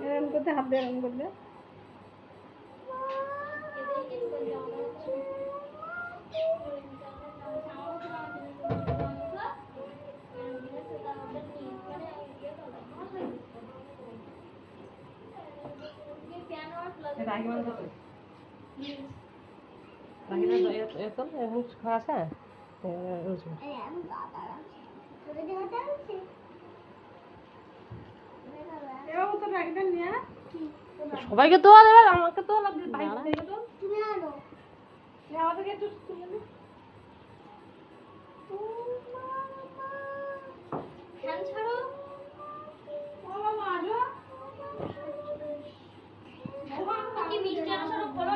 এরকম করতে হাত দিয়ে এরকম করতে সবাইকে তো আমাকে তো তুমি আনো আমাদেরকে একটু ফ্যান ছাড়ো বাবা আজো কি মিষ্টি আনো ছাড়ো বলো